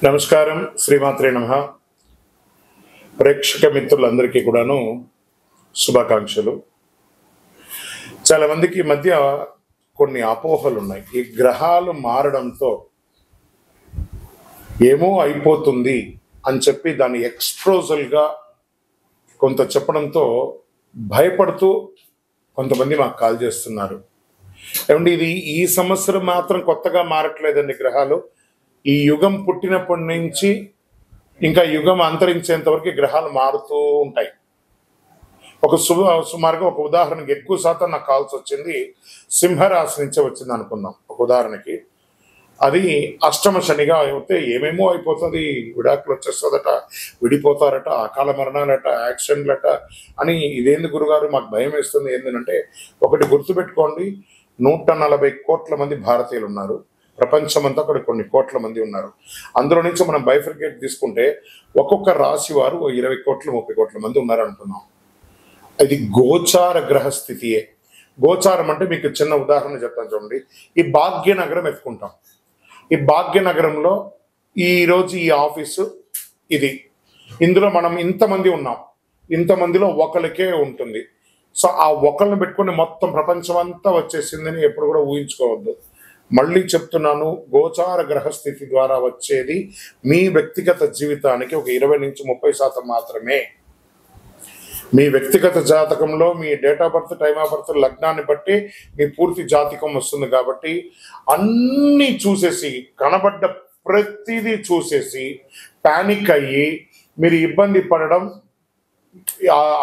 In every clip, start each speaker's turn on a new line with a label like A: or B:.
A: నమస్కారం. శ్రీమాత్రే నమః. ప్రేక్షక మిత్రులందరికీ కూడాను శుభాకాంక్షలు. చాలా మందికి ఈ మధ్య కొన్ని అపోహలు ఉన్నాయి. ఈ గ్రహాలు మారడంతో ఏమో అయిపోతుంది అని చెప్పి దాన్ని ఎక్స్ప్రోజల్గా కొంత చెప్పడంతో భయపడుతూ కొంతమంది మాకు కాల్ చేస్తున్నారు. ఏమంటే ఇది ఈ సంవత్సరం మాత్రం కొత్తగా మారట్లేదండి గ్రహాలు. ఈ యుగం పుట్టినప్పటి నుంచి ఇంకా యుగం అంతరించేంత వరకు గ్రహాలు మారుతూ ఉంటాయి. సుమారుగా ఒక ఉదాహరణకి ఎక్కువ శాతం నాకు కాల్సి వచ్చింది సింహరాశి నుంచే వచ్చింది అనుకుందాం. ఒక ఉదాహరణకి అది అష్టమ శనిగా అయితే ఏమేమో అయిపోతుంది, విడాకులు వచ్చేస్తుందట, విడిపోతారట, అకాల మరణాలట, యాక్సిడెంట్లట అని. ఇదేంది గురుగారు మాకు భయం వేస్తుంది ఏంటంటే, ఒకటి గుర్తుపెట్టుకోండి, 140 కోట్ల మంది భారతీయులు ఉన్నారు. ప్రపంచమంతా అక్కడ కొన్ని కోట్ల మంది ఉన్నారు. అందులో నుంచి మనం బైఫర్కేట్ తీసుకుంటే ఒక్కొక్క రాశి వారు 20 కోట్లు 30 కోట్ల మంది ఉన్నారు అనుకున్నాం. ఇది గోచార గ్రహస్థితియే. గోచారం అంటే మీకు చిన్న ఉదాహరణ చెప్తాను చూడండి. ఈ భాగ్యనగరం ఎత్తుకుంటాం. ఈ భాగ్యనగరంలో ఈరోజు ఈ ఆఫీసు ఇది, ఇందులో మనం ఇంతమంది ఉన్నాం, ఇంతమందిలో ఒకరికే ఉంటుంది. సో ఆ ఒకరిని పెట్టుకుని మొత్తం ప్రపంచం అంతా వచ్చేసిందని ఎప్పుడు కూడా ఊహించుకోవద్దు. మళ్ళీ చెప్తున్నాను, గోచార గ్రహస్థితి ద్వారా వచ్చేది మీ వ్యక్తిగత జీవితానికి ఒక 20 నుంచి 30% మాత్రమే. మీ వ్యక్తిగత జాతకంలో మీ date of birth, time of birth, లగ్నాన్ని బట్టి మీ పూర్తి జాతకం వస్తుంది. కాబట్టి అన్నీ చూసేసి, కనబడ్డ ప్రతిదీ చూసేసి పానిక్ అయ్యి మీరు ఇబ్బంది పడడం,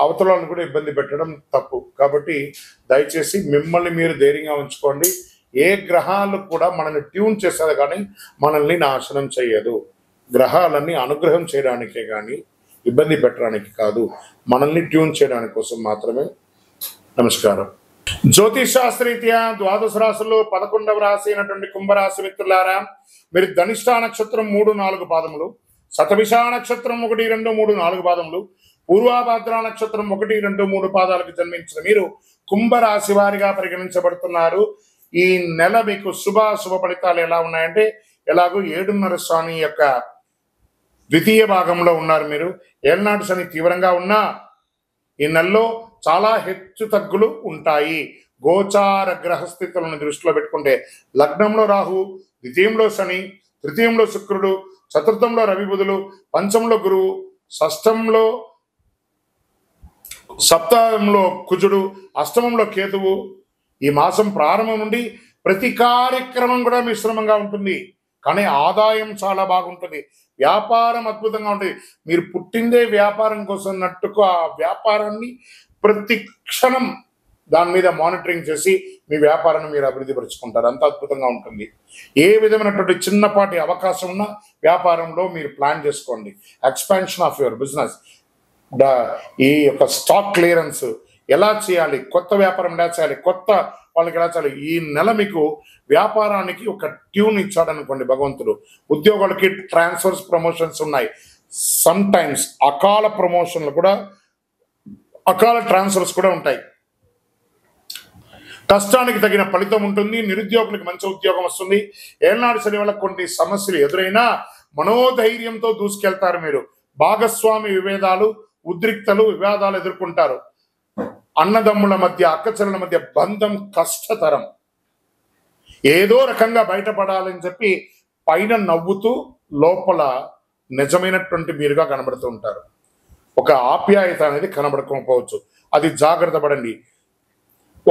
A: అవతలను కూడా ఇబ్బంది పెట్టడం తప్పు. కాబట్టి దయచేసి మిమ్మల్ని మీరు ధైర్యంగా ఉంచుకోండి. ఏ గ్రహాలు కూడా మనల్ని ట్యూన్ చేసేది కానీ మనల్ని నాశనం చేయదు. గ్రహాలన్నీ అనుగ్రహం చేయడానికే కానీ ఇబ్బంది పెట్టడానికి కాదు, మనల్ని ట్యూన్ చేయడానికి కోసం మాత్రమే. నమస్కారం. జ్యోతిష్ శాస్త్రరీత్యా ద్వాదశ రాశుల్లో 11వ రాశి అయినటువంటి కుంభరాశి మిత్రులారా, మీరు ధనిష్ఠా నక్షత్రం 3-4 పాదములు, శతభిష నక్షత్రం 1, 2, 3, 4 పాదములు, పూర్వాభాద్ర నక్షత్రం 1, 2, 3 పాదాలకు జన్మించిన మీరు కుంభరాశి వారిగా పరిగణించబడుతున్నారు. ఈ నెల మీకు శుభ ఫలితాలు ఎలా ఉన్నాయంటే, ఎలాగో 7.5 శని యొక్క ద్వితీయ భాగంలో ఉన్నారు మీరు. ఏళ్నాటి శని తీవ్రంగా ఉన్నా ఈ నెలలో చాలా హెచ్చు తగ్గులు ఉంటాయి. గోచార గ్రహస్థితులను దృష్టిలో పెట్టుకుంటే లగ్నంలో రాహు, ద్వితీయంలో శని, తృతీయంలో శుక్రుడు, చతుర్థంలో రవి బుధులు, పంచంలో గురువు, సప్తమంలో కుజుడు, అష్టమంలో కేతువు. ఈ మాసం ప్రారంభం నుండి ప్రతి కార్యక్రమం కూడా మిశ్రమంగా ఉంటుంది, కానీ ఆదాయం చాలా బాగుంటుంది. వ్యాపారం అద్భుతంగా ఉంటుంది. మీరు పుట్టిందే వ్యాపారం కోసం అన్నట్టుకు ఆ వ్యాపారాన్ని ప్రతి క్షణం దాని మీద మానిటరింగ్ చేసి మీ వ్యాపారాన్ని మీరు అభివృద్ధి పరుచుకుంటారు. అంత అద్భుతంగా ఉంటుంది. ఏ విధమైనటువంటి చిన్నపాటి అవకాశం ఉన్న వ్యాపారంలో మీరు ప్లాన్ చేసుకోండి. ఎక్స్పాన్షన్ ఆఫ్ యువర్ బిజినెస్, ఈ యొక్క స్టాక్ క్లియరెన్స్ ఎలా చేయాలి, కొత్త వ్యాపారం ఎలా చేయాలి, కొత్త వాళ్ళకి ఎలా చేయాలి. ఈ నెల మీకు వ్యాపారానికి ఒక ట్యూన్ ఇచ్చాడనుకోండి భగవంతుడు. ఉద్యోగులకి ట్రాన్స్ఫర్స్, ప్రమోషన్స్ ఉన్నాయి. సమ్ టైమ్స్ అకాల ట్రాన్స్ఫర్స్ కూడా ఉంటాయి. కష్టానికి తగిన ఫలితం ఉంటుంది. నిరుద్యోగులకు మంచి ఉద్యోగం వస్తుంది. ఏళ్నాడు శని వల్ల కొన్ని సమస్యలు ఎదురైనా మనోధైర్యంతో దూసుకెళ్తారు మీరు. భాగస్వామి విభేదాలు, ఉద్రిక్తలు, వివాదాలు ఎదుర్కొంటారు. అన్నదమ్ముల మధ్య, అక్కచెల్లెల మధ్య బంధం కష్టతరం. ఏదో రకంగా బయటపడాలని చెప్పి పైన నవ్వుతూ లోపల నిజమైనటువంటి మీరుగా కనబడుతూ ఉంటారు. ఒక ఆప్యాయత అనేది కనబడకపోవచ్చు. అది జాగ్రత్త పడండి.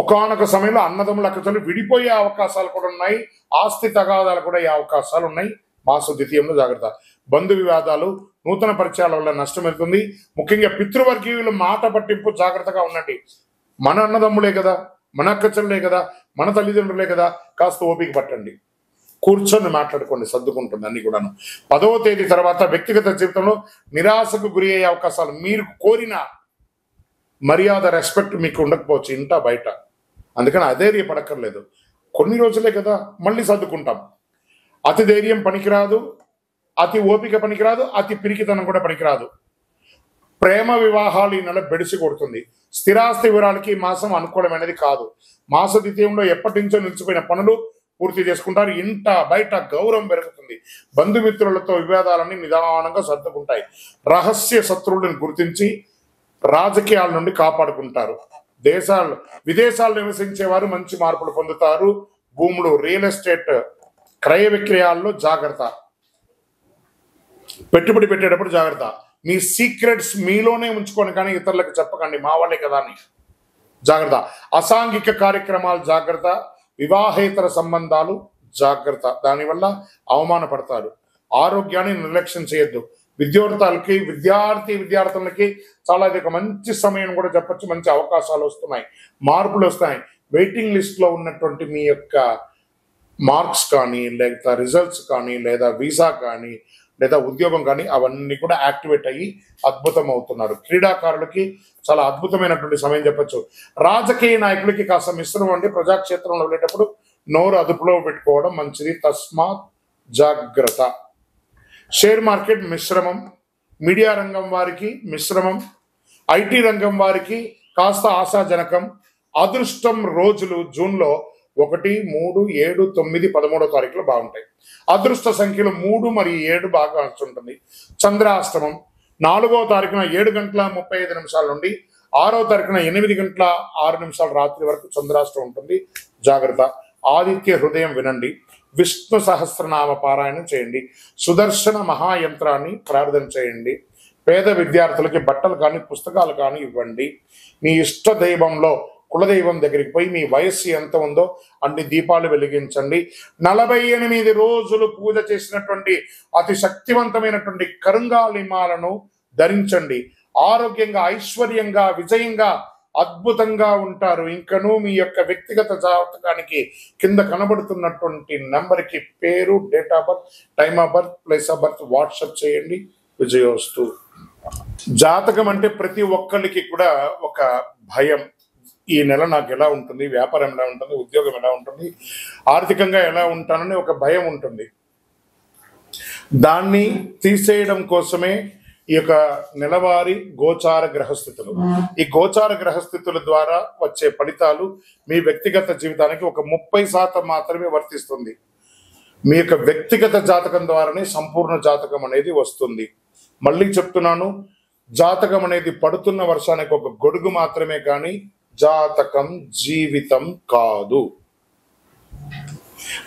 A: ఒకానొక సమయంలో అన్నదమ్ముల అక్కచెల్లెలు విడిపోయే అవకాశాలు కూడా ఉన్నాయి. ఆస్తి తగాదాలు కూడా అయ్యే అవకాశాలు ఉన్నాయి. మాస ద్వితీయంలో జాగ్రత్త. బంధు వివాదాలు, నూతన పరిచయాల వల్ల నష్టం అవుతుంది. ముఖ్యంగా పితృవర్గీయులు మాట పట్టింపు జాగ్రత్తగా ఉండండి. మన అన్నదమ్ములే కదా, మన అక్కచెల్లెలే కదా, మన తల్లిదండ్రులే కదా, కాస్త ఓపిక పట్టండి. కూర్చొని మాట్లాడుకోండి, సర్దుకుంటుంది అన్ని కూడాను. 10వ తేదీ తర్వాత వ్యక్తిగత జీవితంలో నిరాశకు గురి అయ్యే అవకాశాలు. మీరు కోరిన మర్యాద, రెస్పెక్ట్ మీకు ఉండకపోవచ్చు ఇంట బయట. అందుకని అధైర్యపడక్కర్లేదు. కొన్ని రోజులే కదా, మళ్ళీ సర్దుకుంటాం. అతి ధైర్యం పనికిరాదు, అతి ఓపిక పనికిరాదు, అతి పిరికితనం కూడా పనికిరాదు. ప్రేమ వివాహాలు ఈ నెల బెడిసి కొడుతుంది. స్థిరాస్తి వివరాలకి ఈ మాసం అనుకూలమైనది కాదు. మాస ద్వితీయంలో ఎప్పటి నుంచో నిలిచిపోయిన పనులు పూర్తి చేసుకుంటారు. ఇంట బయట గౌరవం పెరుగుతుంది. బంధుమిత్రులతో విభేదాలన్నీ నిదానంగా సర్దుకుంటాయి. రహస్య శత్రువులను గుర్తించి రాజకీయాల నుండి కాపాడుకుంటారు. విదేశాలు నివసించేవారు మంచి మార్పులు పొందుతారు. భూములు, రియల్ ఎస్టేట్, క్రయ విక్రయాల్లో జాగ్రత్త. పెట్టుబడి పెట్టేటప్పుడు జాగ్రత్త. మీ సీక్రెట్స్ మీలోనే ఉంచుకోండి, కానీ ఇతరులకు చెప్పకండి, మా వాళ్ళే కదా అని జాగ్రత్త. అసాంఘిక కార్యక్రమాలు జాగ్రత్త. వివాహేతర సంబంధాలు జాగ్రత్త, దానివల్ల అవమానపడతారు. ఆరోగ్యాన్ని నిర్లక్ష్యం చేయొద్దు. విద్యార్థులకి చాలా ఇది ఒక మంచి సమయం కూడా చెప్పచ్చు. మంచి అవకాశాలు వస్తున్నాయి, మార్పులు వస్తాయి. వెయిటింగ్ లిస్ట్ లో ఉన్నటువంటి మీ యొక్క మార్క్స్ కానీ, లేదా రిజల్ట్స్ కానీ, లేదా వీసా కానీ, లేదా ఉద్యోగం కానీ, అవన్నీ కూడా యాక్టివేట్ అయ్యి అద్భుతం అవుతున్నారు. క్రీడాకారులకి చాలా అద్భుతమైనటువంటి సమయం చెప్పచ్చు. రాజకీయ నాయకులకి కాస్త మిశ్రమం అండి. ప్రజాక్షేత్రంలో వెళ్ళేటప్పుడు నోరు అదుపులో పెట్టుకోవడం మంచిది, తస్మాత్ జాగ్రత్త. షేర్ మార్కెట్ మిశ్రమం. మీడియా రంగం వారికి మిశ్రమం. ఐటీ రంగం వారికి కాస్త ఆశాజనకం. అదృష్టం రోజులు జూన్లో 1, 3, 7, 9, 13వ తారీఖులో బాగుంటాయి. అదృష్ట సంఖ్యలు 3 మరియు 7 బాగా ఉంటుంది. చంద్రాష్టమం 4వ తారీఖున 7:35 నుండి 6వ తారీఖున 8:06 రాత్రి వరకు చంద్రాష్టమం ఉంటుంది, జాగ్రత్త. ఆదిత్య హృదయం వినండి. విష్ణు సహస్రనామ పారాయణం చేయండి. సుదర్శన మహాయంత్రాన్ని ప్రార్థన చేయండి. పేద విద్యార్థులకి బట్టలు కానీ పుస్తకాలు కానీ ఇవ్వండి. మీ ఇష్ట దైవంలో కులదైవం దగ్గరికి పోయి మీ వయస్సు ఎంత ఉందో అన్ని దీపాలు వెలిగించండి. 48 రోజులు పూజ చేసినటువంటి అతి శక్తివంతమైనటువంటి కరుంగాలిమాలను ధరించండి. ఆరోగ్యంగా, ఐశ్వర్యంగా, విజయంగా, అద్భుతంగా ఉంటారు. ఇంకనూ మీ యొక్క వ్యక్తిగత జాతకానికి కింద కనబడుతున్నటువంటి నెంబర్కి పేరు, date of birth, time of birth, place of birth WhatsApp చేయండి. విజయోస్తు. జాతకం అంటే ప్రతి ఒక్కరికి కూడా ఒక భయం. ఈ నెల నాకు ఎలా ఉంటుంది, వ్యాపారం ఎలా ఉంటుంది, ఉద్యోగం ఎలా ఉంటుంది, ఆర్థికంగా ఎలా ఉంటానని ఒక భయం ఉంటుంది. దాన్ని తీసేయడం కోసమే ఈ యొక్క నెలవారీ గోచార గ్రహస్థితులు. ఈ గోచార గ్రహస్థితుల ద్వారా వచ్చే ఫలితాలు మీ వ్యక్తిగత జీవితానికి ఒక 30% మాత్రమే వర్తిస్తుంది. మీ యొక్క వ్యక్తిగత జాతకం ద్వారానే సంపూర్ణ జాతకం అనేది వస్తుంది. మళ్ళీ చెప్తున్నాను, జాతకం అనేది పడుతున్న వర్షానికి ఒక గొడుగు మాత్రమే, కానీ జాతకం జీవితం కాదు.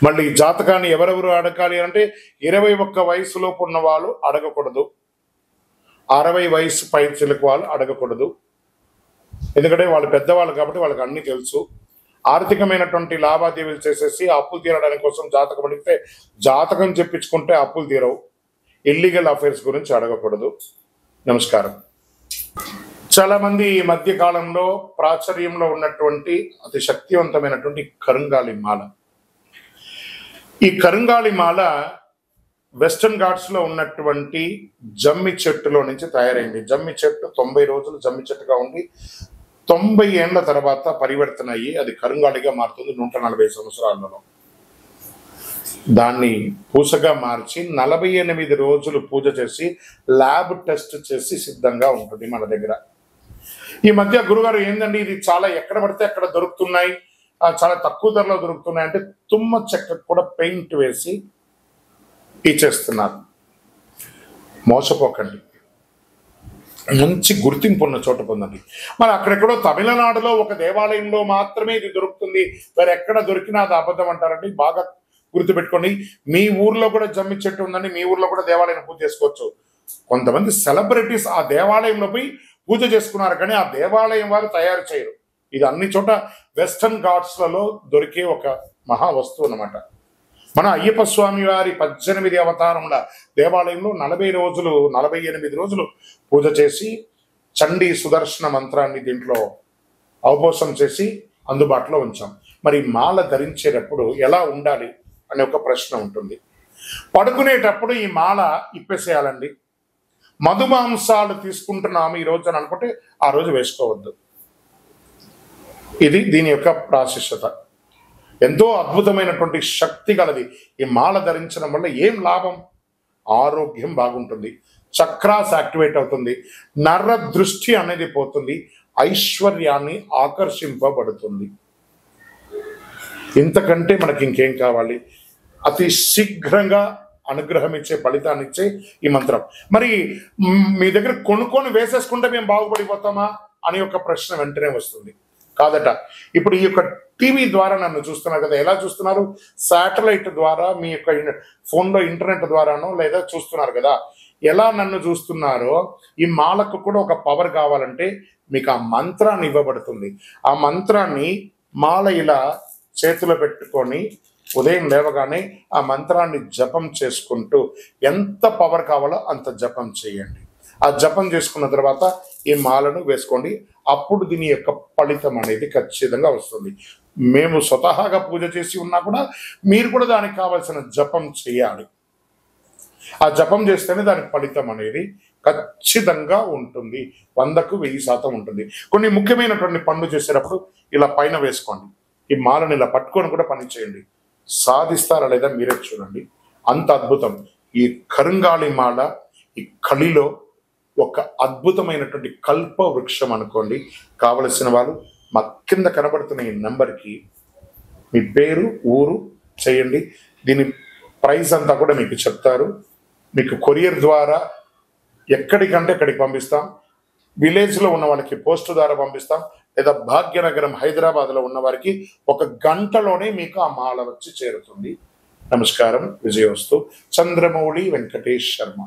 A: మళ్ళీ జాతకాన్ని ఎవరెవరు అడగాలి అంటే 21 వయసులోపు ఉన్న వాళ్ళు అడగకూడదు, 60 వయసు పైచిలకు వాళ్ళు అడగకూడదు. ఎందుకంటే వాళ్ళు పెద్దవాళ్ళు కాబట్టి వాళ్ళకి అన్ని తెలుసు. ఆర్థికమైనటువంటి లావాదేవీలు చేసేసి అప్పులు తీరడానికి కోసం జాతకం అడిగితే, జాతకం చెప్పించుకుంటే అప్పులు తీరవు. ఇల్లీగల్ అఫైర్స్ గురించి అడగకూడదు. నమస్కారం. చాలా మంది ఈ మధ్య కాలంలో ప్రాచుర్యంలో ఉన్నటువంటి అతి శక్తివంతమైనటువంటి కరుంగాలి మాల. ఈ కరుంగాలి మాల వెస్టర్న్ ఘాట్స్ లో ఉన్నటువంటి జమ్మి చెట్టులో నుంచి తయారైంది. జమ్మి చెట్టు 90 రోజులు జమ్మి చెట్టుగా ఉండి 90 ఏళ్ల తర్వాత పరివర్తన అయ్యి అది కరుంగాలిగా మారుతుంది 140 సంవత్సరాలలో. దాన్ని పూసగా మార్చి 48 రోజులు పూజ చేసి ల్యాబ్ టెస్ట్ చేసి సిద్ధంగా ఉంటుంది మన దగ్గర. ఈ మధ్య గురుగారు ఏందండి ఇది చాలా ఎక్కడ పడితే అక్కడ దొరుకుతున్నాయి, చాలా తక్కువ ధరలో దొరుకుతున్నాయి అంటే తుమ్మ చెక్క కూడా పెయింట్ వేసి ఇచ్చేస్తున్నారు. మోసపోకండి, మంచి గుర్తింపు ఉన్న చోట పొందండి. మరి అక్కడెక్కడో తమిళనాడులో ఒక దేవాలయంలో మాత్రమే ఇది దొరుకుతుంది, మరి ఎక్కడ దొరికినా అది అబద్ధం అంటారండి. బాగా గుర్తుపెట్టుకోండి. మీ ఊర్లో కూడా జమ్మి చెట్టు ఉందండి, మీ ఊర్లో కూడా దేవాలయం పూజ చేసుకోవచ్చు. కొంతమంది సెలబ్రిటీస్ ఆ దేవాలయంలో పోయి పూజ చేసుకున్నారు, కానీ ఆ దేవాలయం వారు తయారు చేయరు. ఇది అన్ని చోట వెస్టర్న్ ఘాట్స్లలో దొరికే ఒక మహా వస్తువు అన్నమాట. మన అయ్యప్ప స్వామి వారి 18 అవతారముల దేవాలయంలో 48 రోజులు పూజ చేసి చండీ సుదర్శన మంత్రాన్ని దీంట్లో అవపోసం చేసి అందుబాటులో ఉంచాం. మరి మాల ధరించేటప్పుడు ఎలా ఉండాలి అనే ఒక ప్రశ్న ఉంటుంది. పడుకునేటప్పుడు ఈ మాల ఇప్పేసేయాలండి. మధుమాంసాలు తీసుకుంటున్నాము ఈ రోజు అని అనుకుంటే ఆ రోజు వేసుకోవద్దు. ఇది దీని యొక్క ప్రాశస్యత. ఎంతో అద్భుతమైనటువంటి శక్తి గలది. ఈ మాల ధరించడం వల్ల ఏం లాభం? ఆరోగ్యం బాగుంటుంది, చక్రాస్ యాక్టివేట్ అవుతుంది, నర దృష్టి అనేది పోతుంది, ఐశ్వర్యాన్ని ఆకర్షింపబడుతుంది. ఇంతకంటే మనకి ఇంకేం కావాలి? అతి శీఘ్రంగా అనుగ్రహం ఇచ్చే, ఫలితాన్ని ఇచ్చే ఈ మంత్రం. మరి మీ దగ్గర కొనుక్కొని వేసేసుకుంటే మేము బాగుపడిపోతామా అని ఒక ప్రశ్న వెంటనే వస్తుంది. కాదట. ఇప్పుడు ఈ యొక్క టీవీ ద్వారా నన్ను చూస్తున్నారు కదా, ఎలా చూస్తున్నారు? శాటిలైట్ ద్వారా, మీ యొక్క ఫోన్లో ఇంటర్నెట్ ద్వారానో లేదా చూస్తున్నారు కదా. ఎలా నన్ను చూస్తున్నారో ఈ మాలకు కూడా ఒక పవర్ కావాలంటే మీకు ఆ మంత్రాన్ని ఇవ్వబడుతుంది. ఆ మంత్రాన్ని మాల ఇలా చేతిలో పెట్టుకొని ఉదయం లేవగానే ఆ మంత్రాన్ని జపం చేసుకుంటూ ఎంత పవర్ కావాలో అంత జపం చేయండి. ఆ జపం చేసుకున్న తర్వాత ఈ మాలను వేసుకోండి. అప్పుడు దీని యొక్క ఫలితం అనేది ఖచ్చితంగా వస్తుంది. మేము స్వతహాగా పూజ చేసి ఉన్నా కూడా మీరు కూడా దానికి కావాల్సిన జపం చేయాలి. ఆ జపం చేస్తేనే దానికి ఫలితం అనేది ఖచ్చితంగా ఉంటుంది. 100కు 1000% ఉంటుంది. కొన్ని ముఖ్యమైనటువంటి పనులు చేసేటప్పుడు ఇలా పైన వేసుకోండి. ఈ మాలను ఇలా పట్టుకొని కూడా పని చేయండి. సాధిస్తారా లేదా మీరే చూడండి. అంత అద్భుతం. ఈ కరుంగాళి మాల ఈ కలిలో ఒక అద్భుతమైనటువంటి కల్ప వృక్షం అనుకోండి. కావలసిన వాళ్ళు మా కింద కనబడుతున్న ఈ నెంబర్కి మీ పేరు, ఊరు చేయండి. దీని ప్రైస్ అంతా కూడా మీకు చెప్తారు. మీకు కొరియర్ ద్వారా ఎక్కడికంటే అక్కడికి పంపిస్తాం. విలేజ్లో ఉన్న వాళ్ళకి పోస్ట్ ద్వారా పంపిస్తాం. లేదా భాగ్యనగరం హైదరాబాద్లో ఉన్న వారికి 1 గంటలోనే మీకు ఆ మాల వచ్చి చేరుతుంది. నమస్కారం. విజయోస్తు. చంద్రమౌళి వెంకటేష్ శర్మ.